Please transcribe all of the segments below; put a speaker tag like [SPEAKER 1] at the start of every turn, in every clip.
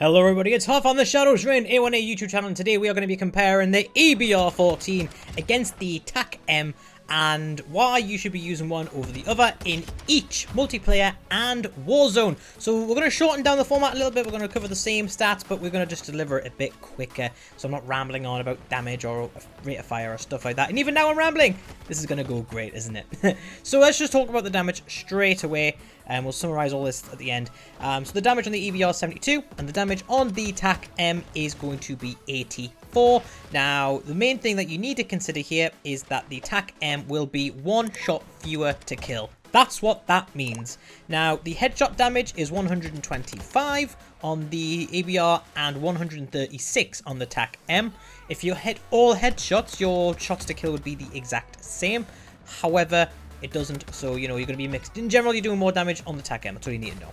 [SPEAKER 1] Hello everybody, it's Huff on the ShadowsReign A1A YouTube channel, and today we are going to be comparing the EBR-14 against the TAQ-M and why you should be using one over the other in each multiplayer and Warzone. So we're going to shorten down the format a little bit. We're going to cover the same stats, but we're going to just deliver it a bit quicker, so I'm not rambling on about damage or rate of fire or stuff like that. And even now I'm rambling. This is going to go great, isn't it? So let's just talk about the damage straight away, and we'll summarize all this at the end. So the damage on the EBR-72 and the damage on the TAQ-M is going to be 84. Now, the main thing that you need to consider here is that the TAQ-M will be one shot fewer to kill. That's what that means. Now, the headshot damage is 125 on the EBR and 136 on the TAQ-M. If you hit all headshots, your shots to kill would be the exact same. However, it doesn't, so you know you're going to be mixed. In general, you're doing more damage on the TAQ-M. That's all you need to know.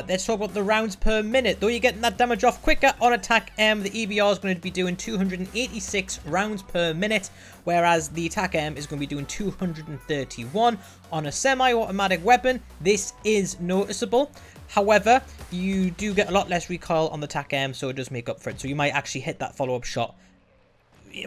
[SPEAKER 1] Let's talk about the rounds per minute. Though you're getting that damage off quicker on a TAQ-M, the EBR is going to be doing 286 rounds per minute, whereas the TAQ-M is going to be doing 231 on a semi-automatic weapon. This is noticeable. However, you do get a lot less recoil on the TAQ-M, so it does make up for it. So you might actually hit that follow-up shot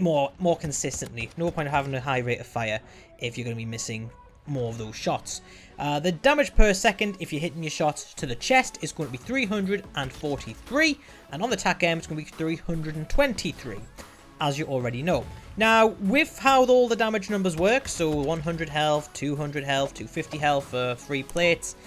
[SPEAKER 1] more consistently. No point of having a high rate of fire if you're going to be missing more of those shots. The damage per second, if you're hitting your shots to the chest, is going to be 343, and on the TAQ-M, it's going to be 323, as you already know. Now, with how all the damage numbers work, so 100 health, 200 health, 250 health for 3 plates,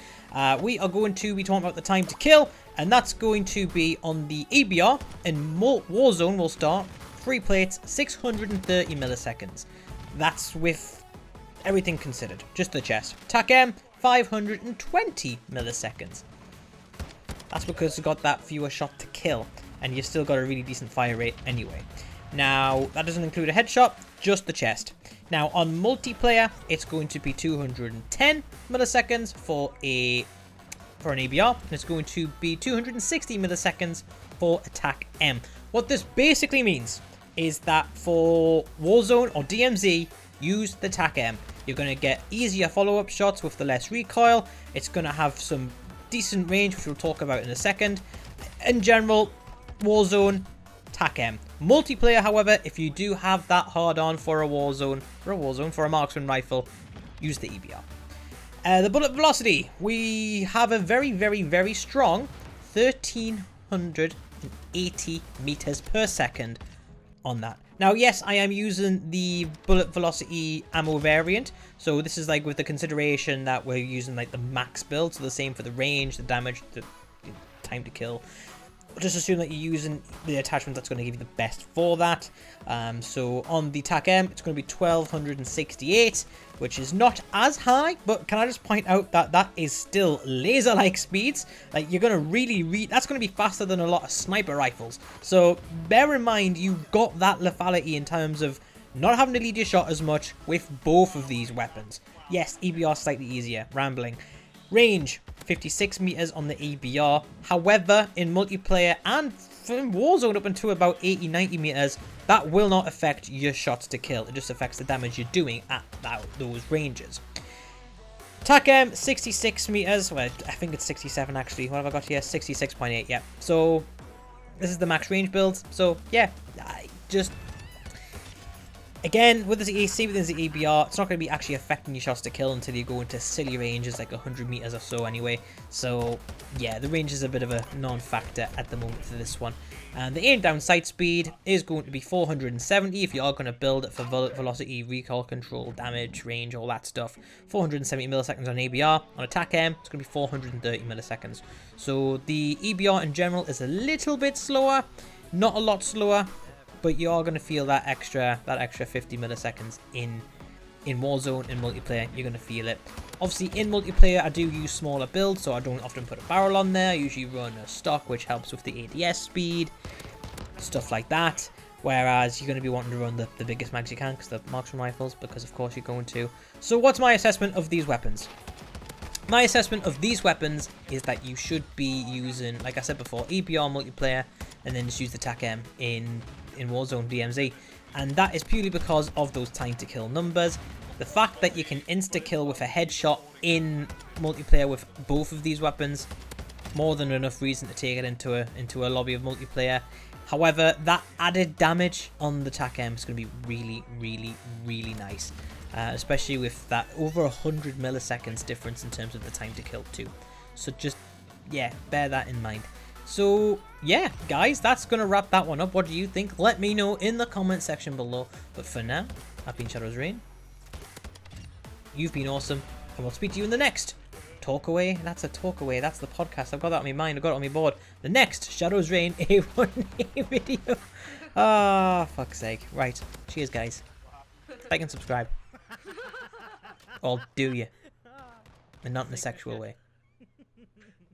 [SPEAKER 1] we are going to be talking about the time to kill, and that's going to be on the EBR, and Warzone will start 3 plates, 630 milliseconds. That's with everything considered, just the chest. TAQ-M, 520 milliseconds. That's because it's got that fewer shot to kill, and you've still got a really decent fire rate anyway. Now, that doesn't include a headshot, just the chest. Now, on multiplayer, it's going to be 210 milliseconds for an EBR, and it's going to be 260 milliseconds for a TAQ-M. What this basically means is that for Warzone or DMZ, use the TAQ-M. You're going to get easier follow-up shots with the less recoil. It's going to have some decent range, which we'll talk about in a second. In general, Warzone, TAQ-M. Multiplayer, however, if you do have that hard-on for a Marksman Rifle, use the EBR. The bullet velocity, we have a very strong 1380 meters per second on that. Now, yes, I am using the bullet velocity ammo variant, so this is like with the consideration that we're using like the max build, so the same for the range, the damage, the time to kill. Just assume that you're using the attachment that's going to give you the best for that. So on the TAQ-M, it's going to be 1268, which is not as high, but can I just point out that that is still laser-like speeds? Like, you're going to really that's going to be faster than a lot of sniper rifles. So bear in mind, you've got that lethality in terms of not having to lead your shot as much with both of these weapons. Yes, EBR slightly easier, rambling. Range, 56 meters on the EBR. However, in multiplayer and in Warzone up until about 80-90 meters, that will not affect your shots to kill. It just affects the damage you're doing at those ranges. TAQ-M, 66 meters. Well, I think it's 67 actually. What have I got here? 66.8, yeah. So, this is the max range build. So, yeah, again, with the same with the EBR, it's not going to be actually affecting your shots to kill until you go into silly ranges like 100 meters or so anyway. So, yeah, the range is a bit of a non-factor at the moment for this one. And the aim down sight speed is going to be 470 if you are going to build it for velocity, recoil control, damage, range, all that stuff. 470 milliseconds on EBR. On a TAQ-M, it's going to be 430 milliseconds. So, the EBR in general is a little bit slower, not a lot slower, but you are going to feel that extra 50 milliseconds in Warzone and multiplayer. You're going to feel it. Obviously, in multiplayer, I do use smaller builds, so I don't often put a barrel on there. I usually run a stock, which helps with the ADS speed, stuff like that. Whereas you're going to be wanting to run the biggest mags you can, because the Marksman Rifles, because of course you're going to. So what's my assessment of these weapons? My assessment of these weapons is that you should be using, like I said before, EBR multiplayer, and then just use the TAQ-M in Warzone DMZ, and that is purely because of those time to kill numbers. The fact that you can insta kill with a headshot in multiplayer with both of these weapons more than enough reason to take it into a lobby of multiplayer. However, that added damage on the TAQ-M is going to be really, really, really nice. Especially with that over 100 milliseconds difference in terms of the time to kill too. So just, yeah, bear that in mind. So, yeah, guys, that's going to wrap that one up. What do you think? Let me know in the comment section below. But for now, I've been ShadowsReign. You've been awesome. And we'll speak to you in the next Talk Away. That's a Talk Away. That's the podcast. I've got that on my mind. I've got it on my board. The next ShadowsReign A1A video. Ah, fuck's sake. Right. Cheers, guys. Like and subscribe. Or do you? And not in a sexual way.